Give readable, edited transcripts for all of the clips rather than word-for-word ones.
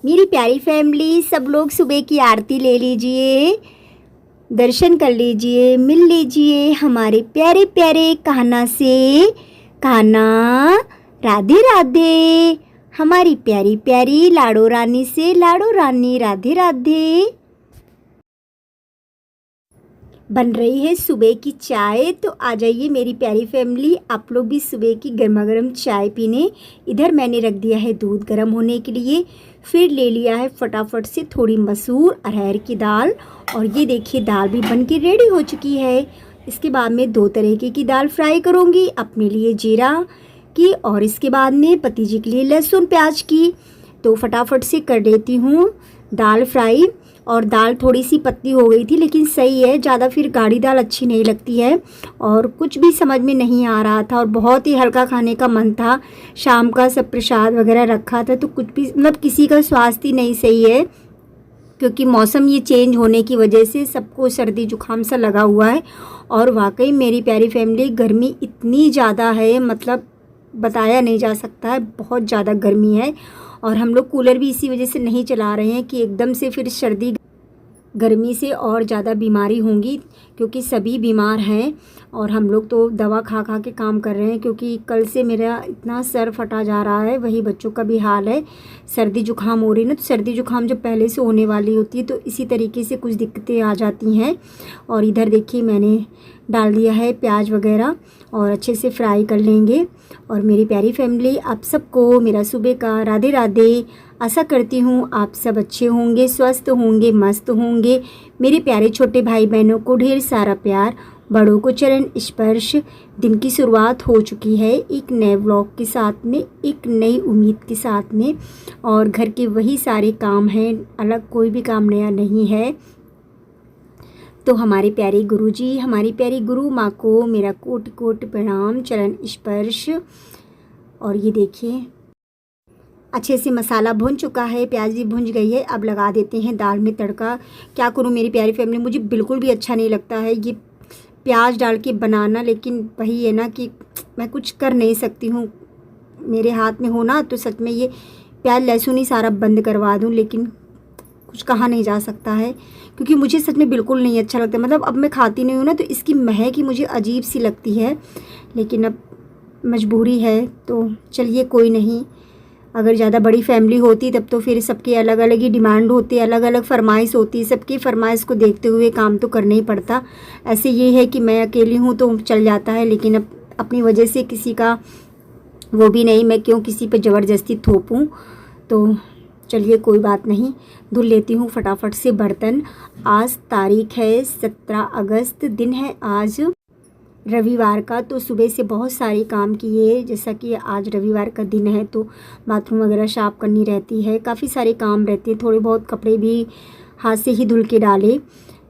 मेरी प्यारी फैमिली, सब लोग सुबह की आरती ले लीजिए, दर्शन कर लीजिए, मिल लीजिए हमारे प्यारे प्यारे कान्हा से। कान्हा राधे राधे। हमारी प्यारी प्यारी लाडो रानी से लाडो रानी राधे राधे। बन रही है सुबह की चाय, तो आ जाइए मेरी प्यारी फैमिली, आप लोग भी सुबह की गर्मा गर्म चाय पीने। इधर मैंने रख दिया है दूध गर्म होने के लिए, फिर ले लिया है फटाफट से थोड़ी मसूर अरहर की दाल, और ये देखिए दाल भी बन के रेडी हो चुकी है। इसके बाद में 2 तरीके की दाल फ्राई करूँगी, अपने लिए जीरा की और इसके बाद में पति जी के लिए लहसुन प्याज की। तो फटाफट से कर देती हूँ दाल फ्राई। और दाल थोड़ी सी पतली हो गई थी, लेकिन सही है, ज़्यादा फिर गाढ़ी दाल अच्छी नहीं लगती है। और कुछ भी समझ में नहीं आ रहा था और बहुत ही हल्का खाने का मन था, शाम का सब प्रसाद वगैरह रखा था, तो कुछ भी मतलब किसी का स्वास्थ्य ही नहीं सही है, क्योंकि मौसम ये चेंज होने की वजह से सबको सर्दी जुकाम सा लगा हुआ है। और वाकई मेरी प्यारी फैमिली, गर्मी इतनी ज़्यादा है, मतलब बताया नहीं जा सकता है, बहुत ज़्यादा गर्मी है। और हम लोग कूलर भी इसी वजह से नहीं चला रहे हैं कि एकदम से फिर सर्दी गर्मी से और ज़्यादा बीमारी होंगी, क्योंकि सभी बीमार हैं। और हम लोग तो दवा खा खा के काम कर रहे हैं, क्योंकि कल से मेरा इतना सर फटा जा रहा है, वही बच्चों का भी हाल है। सर्दी जुकाम हो रही ना, तो सर्दी जुकाम जब पहले से होने वाली होती है तो इसी तरीके से कुछ दिक्कतें आ जाती हैं। और इधर देखिए मैंने डाल दिया है प्याज वगैरह और अच्छे से फ्राई कर लेंगे। और मेरी प्यारी फैमिली, आप सबको मेरा सुबह का राधे राधे। आशा करती हूँ आप सब अच्छे होंगे, स्वस्थ होंगे, मस्त होंगे। मेरे प्यारे छोटे भाई बहनों को ढेर सारा प्यार, बड़ों को चरण स्पर्श। दिन की शुरुआत हो चुकी है एक नए व्लॉग के साथ में, एक नई उम्मीद के साथ में। और घर के वही सारे काम हैं, अलग कोई भी काम नया नहीं है। तो हमारे प्यारे गुरुजी, हमारी प्यारी गुरु माँ को मेरा कोटि कोटि प्रणाम, चरण स्पर्श। और ये देखिए अच्छे से मसाला भुन चुका है, प्याज भी भुन गई है। अब लगा देते हैं दाल में तड़का। क्या करूँ मेरी प्यारी फैमिली, मुझे बिल्कुल भी अच्छा नहीं लगता है ये प्याज डाल के बनाना, लेकिन वही है ना कि मैं कुछ कर नहीं सकती हूँ। मेरे हाथ में हो ना तो सच में ये प्याज लहसुन ही सारा बंद करवा दूँ, लेकिन कुछ कहा नहीं जा सकता है, क्योंकि मुझे सच में बिल्कुल नहीं अच्छा लगता। मतलब अब मैं खाती नहीं हूँ ना, तो इसकी महक ही मुझे अजीब सी लगती है, लेकिन अब मजबूरी है, तो चलिए कोई नहीं। अगर ज़्यादा बड़ी फैमिली होती तब तो फिर सबके अलग अलग ही डिमांड होती, अलग अलग फरमाइश होती, सबकी फरमाइश को देखते हुए काम तो करना ही पड़ता। ऐसे ये है कि मैं अकेली हूँ तो चल जाता है, लेकिन अब अपनी वजह से किसी का वो भी नहीं, मैं क्यों किसी पे ज़बरदस्ती थोपूँ। तो चलिए कोई बात नहीं, धुल लेती हूँ फटाफट से बर्तन। आज तारीख है 17 अगस्त, दिन है आज रविवार का। तो सुबह से बहुत सारे काम किए, जैसा कि आज रविवार का दिन है तो बाथरूम वगैरह साफ़ करनी रहती है, काफ़ी सारे काम रहते हैं। थोड़े बहुत कपड़े भी हाथ से ही धुल के डाले,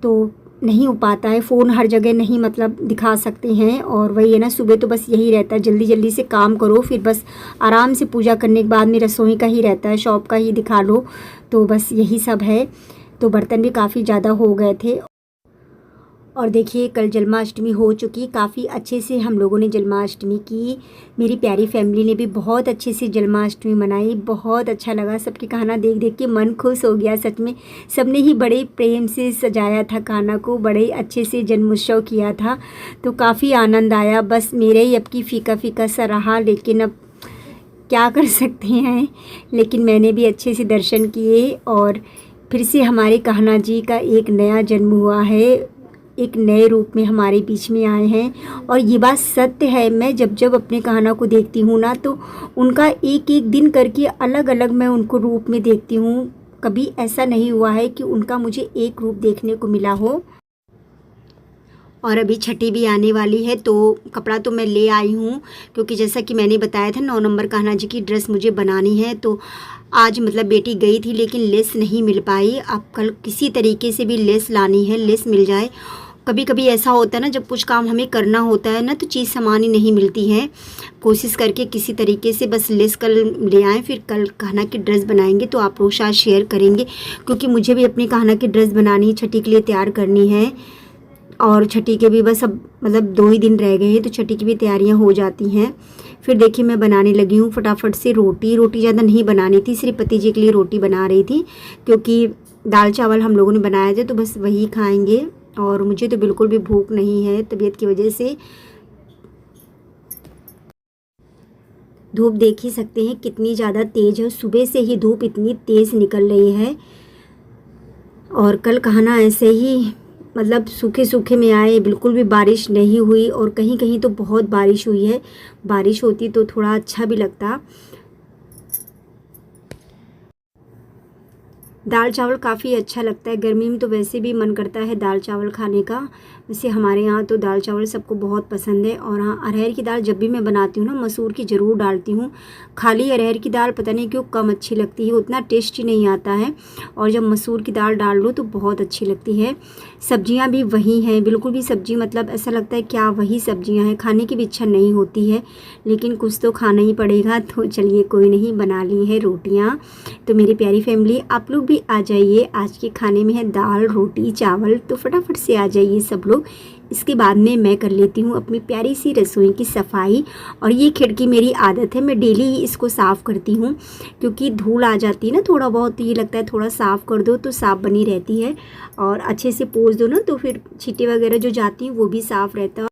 तो नहीं हो पाता है, फ़ोन हर जगह नहीं मतलब दिखा सकते हैं। और वही है ना, सुबह तो बस यही रहता है, जल्दी जल्दी से काम करो, फिर बस आराम से पूजा करने के बाद में रसोई का ही रहता है, शॉप का ही दिखा लो, तो बस यही सब है। तो बर्तन भी काफ़ी ज़्यादा हो गए थे। और देखिए कल जन्माष्टमी हो चुकी, काफ़ी अच्छे से हम लोगों ने जन्माष्टमी की। मेरी प्यारी फैमिली ने भी बहुत अच्छे से जन्माष्टमी मनाई, बहुत अच्छा लगा। सबके खाना देख देख के मन खुश हो गया, सच में सबने ही बड़े प्रेम से सजाया था खाना को, बड़े अच्छे से जन्मोत्सव किया था, तो काफ़ी आनंद आया। बस मेरे ही अब की फ़ीका फ़ीका सा रहा, लेकिन अब क्या कर सकते हैं। लेकिन मैंने भी अच्छे से दर्शन किए, और फिर से हमारे कान्हा जी का एक नया जन्म हुआ है, एक नए रूप में हमारे बीच में आए हैं। और ये बात सत्य है, मैं जब जब अपने कान्हा को देखती हूँ ना, तो उनका एक एक दिन करके अलग अलग मैं उनको रूप में देखती हूँ। कभी ऐसा नहीं हुआ है कि उनका मुझे एक रूप देखने को मिला हो। और अभी छठी भी आने वाली है, तो कपड़ा तो मैं ले आई हूँ, क्योंकि जैसा कि मैंने बताया था 9 नंबर कान्हा जी की ड्रेस मुझे बनानी है। तो आज मतलब बेटी गई थी, लेकिन लेस नहीं मिल पाई। अब कल किसी तरीके से भी लेस लानी है, लेस मिल जाए। कभी कभी ऐसा होता है ना, जब कुछ काम हमें करना होता है ना, तो चीज़ सामान ही नहीं मिलती है। कोशिश करके किसी तरीके से बस लेस कल ले आएँ, फिर कल कान्हा की ड्रेस बनाएंगे, तो आप लोग साथ शेयर करेंगे, क्योंकि मुझे भी अपनी कान्हा की ड्रेस बनानी है, छठी के लिए तैयार करनी है। और छठी के भी बस अब मतलब 2 ही दिन रह गए हैं, तो छठी की भी तैयारियां हो जाती हैं। फिर देखिए मैं बनाने लगी हूँ फटाफट से रोटी ज़्यादा नहीं बनानी थी, सिर्फ पति जी के लिए रोटी बना रही थी क्योंकि दाल चावल हम लोगों ने बनाए थे तो बस वही खाएंगे और मुझे तो बिल्कुल भी भूख नहीं है तबीयत की वजह से। धूप देख ही सकते हैं कितनी ज़्यादा तेज़ है, सुबह से ही धूप इतनी तेज़ निकल रही है। और कल कहाना ऐसे ही मतलब सूखे सूखे में आए, बिल्कुल भी बारिश नहीं हुई और कहीं कहीं तो बहुत बारिश हुई है। बारिश होती तो थोड़ा अच्छा भी लगता। दाल चावल काफ़ी अच्छा लगता है, गर्मी में तो वैसे भी मन करता है दाल चावल खाने का। वैसे हमारे यहाँ तो दाल चावल सबको बहुत पसंद है। और हाँ, अरहर की दाल जब भी मैं बनाती हूँ ना मसूर की ज़रूर डालती हूँ। खाली अरहर की दाल पता नहीं क्यों कम अच्छी लगती है, उतना टेस्टी नहीं आता है, और जब मसूर की दाल डाल लो तो बहुत अच्छी लगती है। सब्जियाँ भी वही हैं, बिल्कुल भी सब्जी मतलब ऐसा लगता है क्या वही सब्जियाँ हैं, खाने की भी इच्छा नहीं होती है, लेकिन कुछ तो खाना ही पड़ेगा। तो चलिए कोई नहीं, बना ली है रोटियाँ। तो मेरी प्यारी फैमिली आप लोग भी आ जाइए, आज के खाने में है दाल रोटी चावल, तो फटाफट से आ जाइए सब लोग। इसके बाद में मैं कर लेती हूँ अपनी प्यारी सी रसोई की सफाई। और ये खिड़की मेरी आदत है, मैं डेली ही इसको साफ़ करती हूँ क्योंकि धूल आ जाती है ना थोड़ा बहुत, ये लगता है थोड़ा साफ़ कर दो तो साफ़ बनी रहती है, और अच्छे से पोंछ दो ना तो फिर छींटे वगैरह जो जाती हैं वो भी साफ़ रहता है।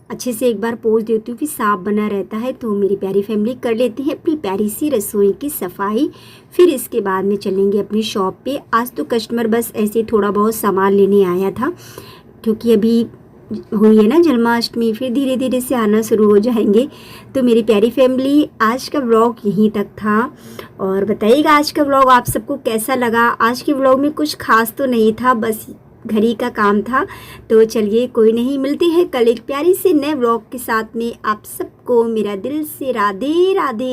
अच्छे से एक बार पोंछ देती हूँ फिर साफ़ बना रहता है। तो मेरी प्यारी फैमिली कर लेती है अपनी प्यारी सी रसोई की सफाई। फिर इसके बाद में चलेंगे अपनी शॉप पे। आज तो कस्टमर बस ऐसे थोड़ा बहुत सामान लेने आया था क्योंकि अभी हुई है ना जन्माष्टमी, फिर धीरे धीरे से आना शुरू हो जाएंगे। तो मेरी प्यारी फैमिली आज का व्लॉग यहीं तक था, और बताइएगा आज का व्लॉग आप सबको कैसा लगा। आज के व्लॉग में कुछ खास तो नहीं था, बस घर ही का काम था। तो चलिए कोई नहीं, मिलते हैं कल एक प्यारी से नए व्लॉग के साथ में। आप सबको मेरा दिल से राधे राधे।